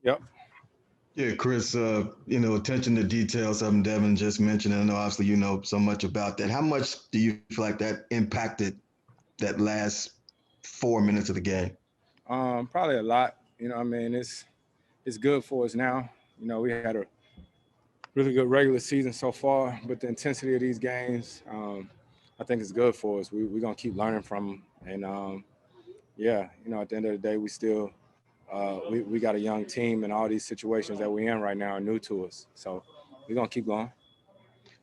Yep. Yeah, Chris, attention to detail, something Devin just mentioned. And I know obviously you know so much about that. How much do you feel like that impacted that last 4 minutes of the game? Probably a lot. I mean, it's good for us now. We had a really good regular season so far, but the intensity of these games, I think it's good for us. We're gonna keep learning from them, and yeah, at the end of the day, we still we got a young team, and all these situations that we're in right now are new to us. So we're gonna keep going.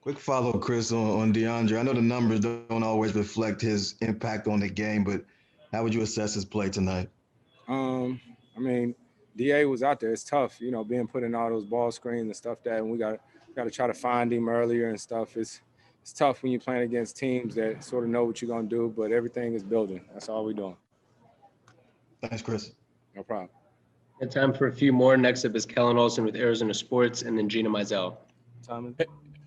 Quick follow, Chris, on DeAndre. I know the numbers don't always reflect his impact on the game, but how would you assess his play tonight? I mean, Da was out there. It's tough, being put in all those ball screens and stuff that, and we got to try to find him earlier and stuff. It's tough when you're playing against teams that sort of know what you're gonna do, but everything is building. That's all we're doing. Thanks, Chris. No problem. And time for a few more. Next up is Kellen Olson with Arizona Sports, and then Gina Mizell. Simon.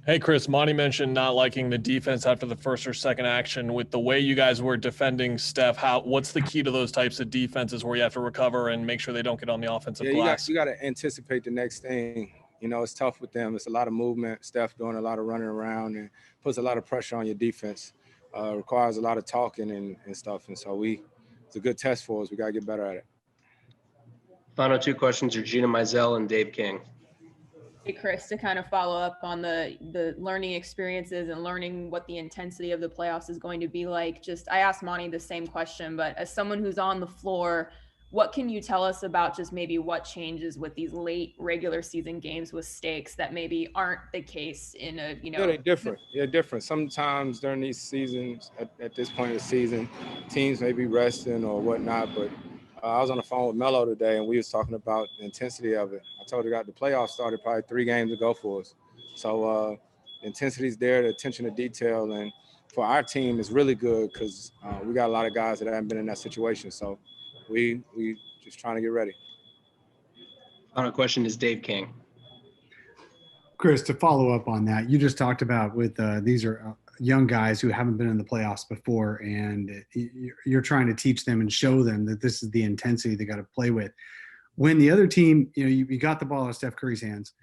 Hey, Chris, Monty mentioned not liking the defense after the first or second action. With the way you guys were defending Steph, what's the key to those types of defenses where you have to recover and make sure they don't get on the offensive glass? You got to anticipate the next thing. It's tough with them. It's a lot of movement. Steph doing a lot of running around and puts a lot of pressure on your defense. Requires a lot of talking and stuff. And so it's a good test for us. We got to get better at it. Final two questions are Gina Mizell and Dave King. Hey, Chris, to kind of follow up on the learning experiences and learning what the intensity of the playoffs is going to be like. I asked Monty the same question, but as someone who's on the floor, what can you tell us about just maybe what changes with these late regular season games with stakes that maybe aren't the case in a, Yeah, they're different. They're different. Sometimes during these seasons, at this point of the season, teams may be resting or whatnot, but I was on the phone with Melo today, and we was talking about the intensity of it. I told the playoffs started probably 3 games ago for us. So the intensity's there, the attention to detail, and for our team, it's really good because we got a lot of guys that haven't been in that situation. So we just trying to get ready. Final question is Dave King. Chris, to follow up on that, you just talked about with these are young guys who haven't been in the playoffs before, and you're trying to teach them and show them that this is the intensity they got to play with. When the other team, you got the ball out of Steph Curry's hands,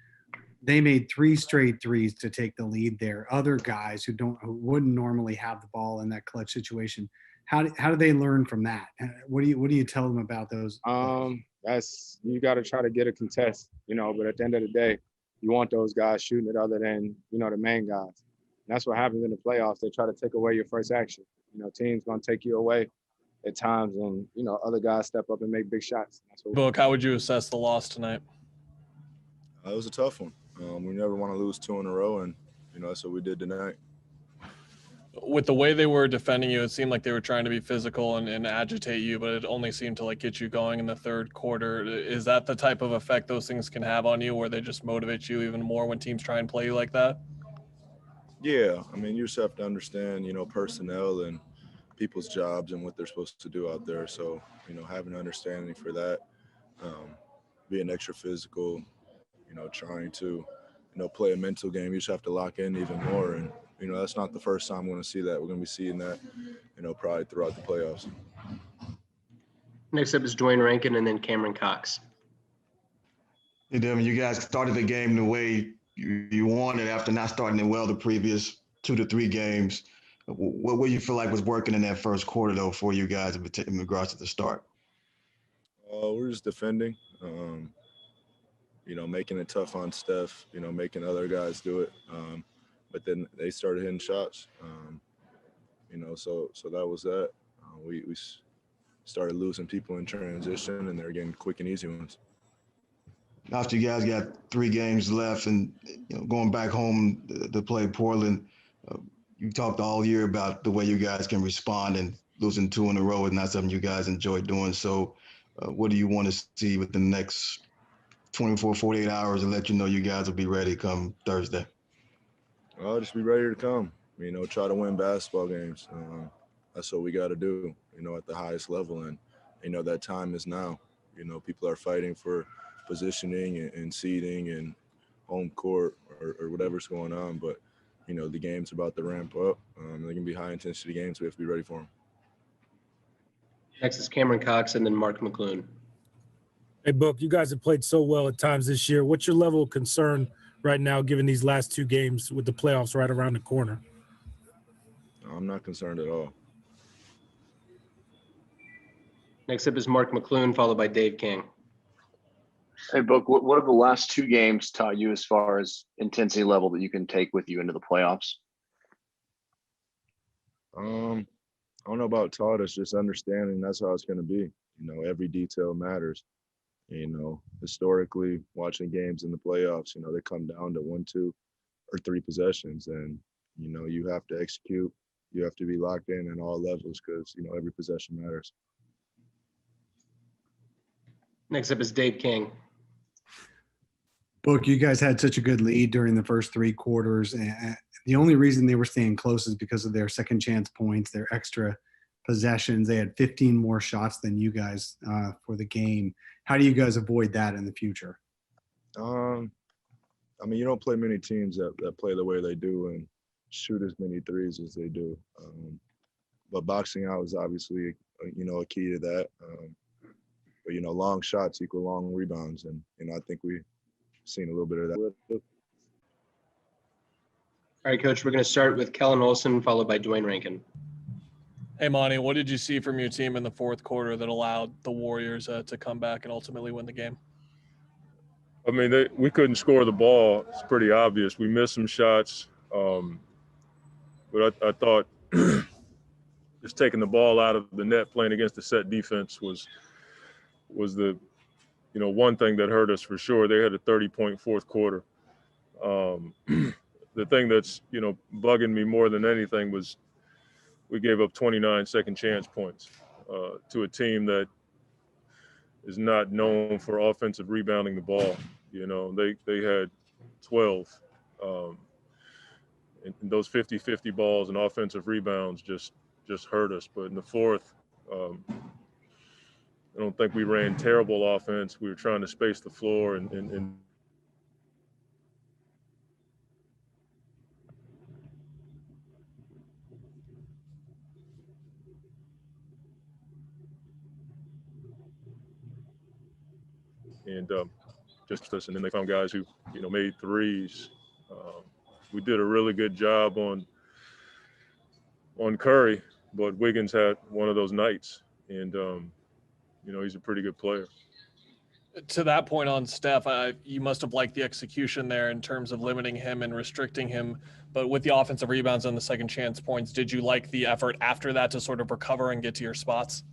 they made 3 straight threes to take the lead there. Other guys who wouldn't normally have the ball in that clutch situation, how do they learn from that? What do you tell them about those? You got to try to get a contest, but at the end of the day, you want those guys shooting it other than, the main guys. And that's what happens in the playoffs. They try to take away your first action. Teams going to take you away at times, and, other guys step up and make big shots. Book, how would you assess the loss tonight? It was a tough one. We never want to lose 2 in a row, and, that's what we did tonight. With the way they were defending you, it seemed like they were trying to be physical and agitate you, but it only seemed to get you going in the third quarter. Is that the type of effect those things can have on you, where they just motivate you even more when teams try and play you like that? Yeah, I mean, you just have to understand, personnel and people's jobs and what they're supposed to do out there. So, having an understanding for that, being extra physical, trying to, play a mental game. You just have to lock in even more. And, that's not the first time we're going to see that. We're going to be seeing that, probably throughout the playoffs. Next up is Dwayne Rankin and then Cameron Cox. Hey, Devin, you guys started the game the way you wanted after not starting it well the previous 2 to 3 games. What do you feel like was working in that first quarter, though, for you guys in regards to the start? We're just defending, making it tough on Steph, making other guys do it. But then they started hitting shots, so that was that. We started losing people in transition, and they're getting quick and easy ones. After you guys got 3 games left and going back home to play Portland, you talked all year about the way you guys can respond, and losing 2 in a row is not something you guys enjoy doing. So what do you want to see within the next 24, 48 hours to let you know you guys will be ready come Thursday? I'll just be ready to come, try to win basketball games. That's what we got to do, at the highest level. And, that time is now. People are fighting for positioning and seeding and home court or whatever's going on. But, the game's about to ramp up. They can be high-intensity games. We have to be ready for them. Next is Cameron Cox and then Mark McClune. Hey, Book, you guys have played so well at times this year. What's your level of concern right now, given these last 2 games with the playoffs right around the corner? I'm not concerned at all. Next up is Mark McClune, followed by Dave King. Hey, Book, what have the last 2 games taught you as far as intensity level that you can take with you into the playoffs? I don't know about taught us, just understanding that's how it's going to be. Every detail matters. Historically, watching games in the playoffs, they come down to 1, 2, or 3 possessions, and you have to execute. You have to be locked in all levels because every possession matters. Next up is Dave King. Book, you guys had such a good lead during the first 3 quarters. And the only reason they were staying close is because of their second chance points, their extra possessions. They had 15 more shots than you guys for the game. How do you guys avoid that in the future? You don't play many teams that play the way they do and shoot as many threes as they do. But boxing out is obviously, a key to that. But long shots equal long rebounds. And, I think we've seen a little bit of that. All right, Coach, we're going to start with Kellen Olson, followed by Dwayne Rankin. Hey, Monty, what did you see from your team in the fourth quarter that allowed the Warriors to come back and ultimately win the game? We couldn't score the ball. It's pretty obvious. We missed some shots. But I thought just taking the ball out of the net, playing against the set defense was the, one thing that hurt us for sure. They had a 30-point fourth quarter. The thing that's, bugging me more than anything was we gave up 29 second chance points to a team that is not known for offensive rebounding the ball. They had 12. And those 50-50 balls and offensive rebounds just hurt us. But in the fourth, I don't think we ran terrible offense. We were trying to space the floor and just us. And then they found guys who, made threes. We did a really good job on Curry, but Wiggins had one of those nights, and he's a pretty good player. To that point on Steph, you must have liked the execution there in terms of limiting him and restricting him. But with the offensive rebounds and the second chance points, did you like the effort after that to sort of recover and get to your spots?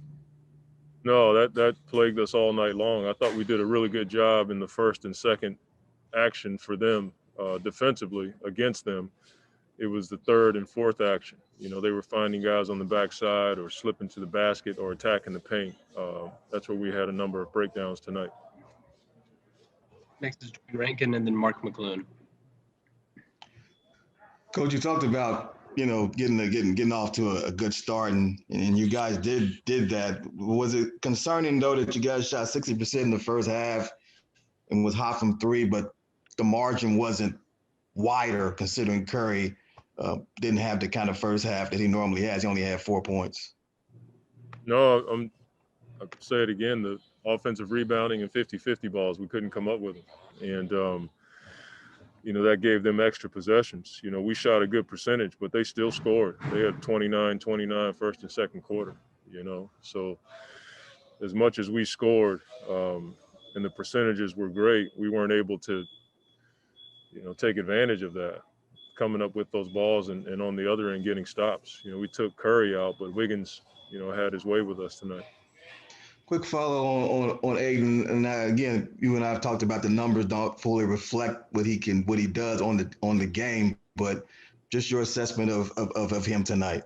No, that plagued us all night long. I thought we did a really good job in the first and second action for them defensively against them. It was the third and fourth action. They were finding guys on the backside or slipping to the basket or attacking the paint. That's where we had a number of breakdowns tonight. Next is Dwayne Rankin and then Mark McClune. Coach, you talked about, getting off to a good start, and you guys did that. Was it concerning, though, that you guys shot 60% in the first half and was hot from 3, but the margin wasn't wider considering Curry didn't have the kind of first half that he normally has? He only had 4 points. No, I could say it again, the offensive rebounding and 50-50 balls, we couldn't come up with them. And, that gave them extra possessions. We shot a good percentage, but they still scored. They had 29 first and second quarter, So as much as we scored and the percentages were great, we weren't able to, take advantage of that, coming up with those balls and on the other end getting stops. We took Curry out, but Wiggins, had his way with us tonight. Quick follow on Aiden, and again, you and I have talked about the numbers don't fully reflect what he does on the game, but just your assessment of him tonight.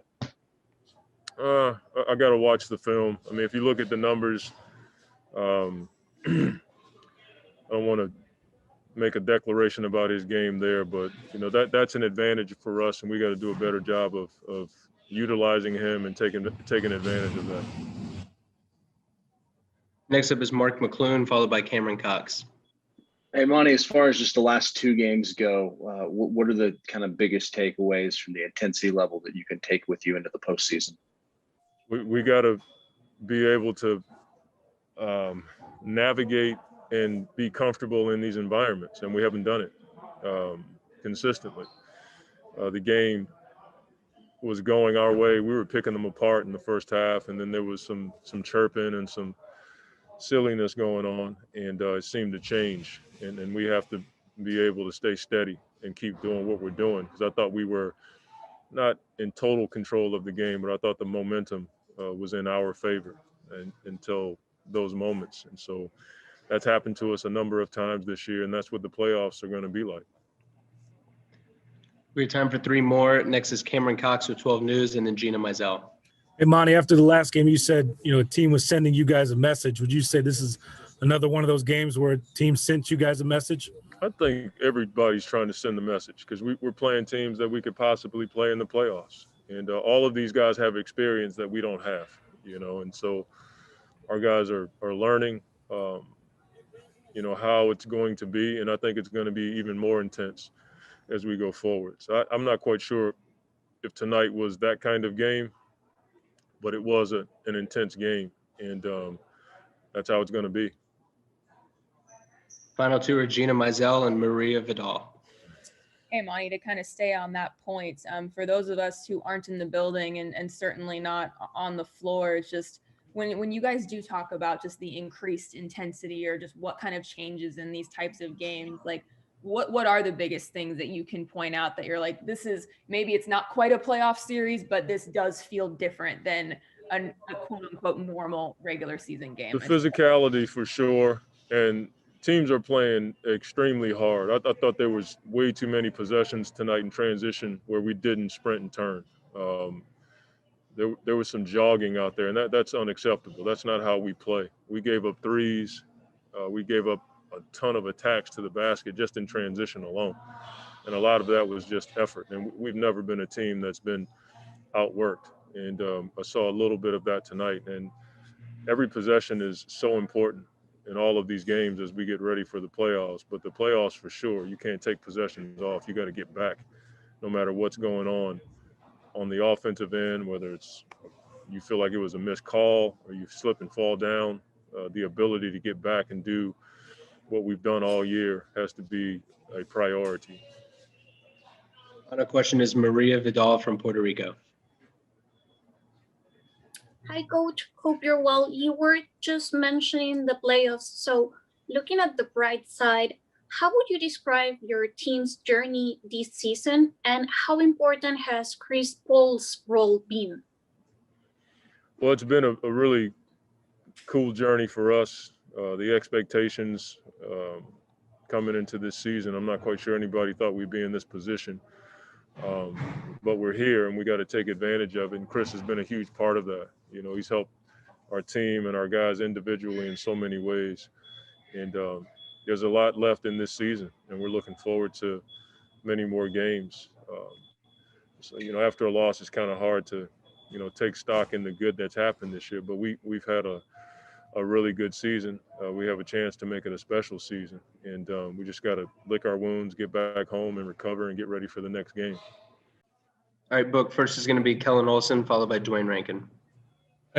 I got to watch the film. If you look at the numbers, I don't want to make a declaration about his game there, but that's an advantage for us, and we got to do a better job of utilizing him and taking advantage of that. Next up is Mark McClune, followed by Cameron Cox. Hey, Monty, as far as just the last 2 games go, what are the kind of biggest takeaways from the intensity level that you can take with you into the postseason? We got to be able to navigate and be comfortable in these environments, and we haven't done it consistently. The game was going our way. We were picking them apart in the first half, and then there was some chirping and some silliness going on, and it seemed to change. And we have to be able to stay steady and keep doing what we're doing, because I thought we were not in total control of the game, but I thought the momentum was in our favor until those moments. And so that's happened to us a number of times this year, and that's what the playoffs are going to be like. We have time for 3 more. Next is Cameron Cox with 12 News, and then Gina Mizell. Hey, Monty, after the last game, you said, a team was sending you guys a message. Would you say this is another one of those games where a team sent you guys a message? I think everybody's trying to send a message, because we're playing teams that we could possibly play in the playoffs. And all of these guys have experience that we don't have, and so our guys are learning, how it's going to be. And I think it's going to be even more intense as we go forward. So I'm not quite sure if tonight was that kind of game, but it was an intense game, and that's how it's going to be. Final 2 are Gina Mizell and Maria Vidal. Hey, Monty, to kind of stay on that point, for those of us who aren't in the building and certainly not on the floor, it's just when you guys do talk about just the increased intensity or just what kind of changes in these types of games, like what are the biggest things that you can point out that you're like, this is, maybe it's not quite a playoff series, but this does feel different than a quote unquote normal regular season game? The physicality for sure, and teams are playing extremely hard. I thought there was way too many possessions tonight in transition where we didn't sprint and turn. There was some jogging out there, and that's unacceptable. That's not how we play. We gave up threes. We gave up a ton of attacks to the basket just in transition alone. And a lot of that was just effort. And we've never been a team that's been outworked. And I saw a little bit of that tonight. And every possession is so important in all of these games as we get ready for the playoffs. But the playoffs, for sure, you can't take possessions off. You got to get back no matter what's going on the offensive end, whether it's you feel like it was a missed call or you slip and fall down. The ability to get back and do what we've done all year has to be a priority. Final question is Maria Vidal from Puerto Rico. Hi, Coach. Hope you're well. You were just mentioning the playoffs. So looking at the bright side, how would you describe your team's journey this season, and how important has Chris Paul's role been? Well, it's been a really cool journey for us. The expectations coming into this season, I'm not quite sure anybody thought we'd be in this position, but we're here and we got to take advantage of it. And Chris has been a huge part of that. He's helped our team and our guys individually in so many ways. And there's a lot left in this season, and we're looking forward to many more games. So, after a loss, it's kind of hard to, take stock in the good that's happened this year, but we've had a really good season. We have a chance to make it a special season, and we just got to lick our wounds, get back home and recover and get ready for the next game. All right, Book, first is going to be Kellen Olson, followed by Dwayne Rankin.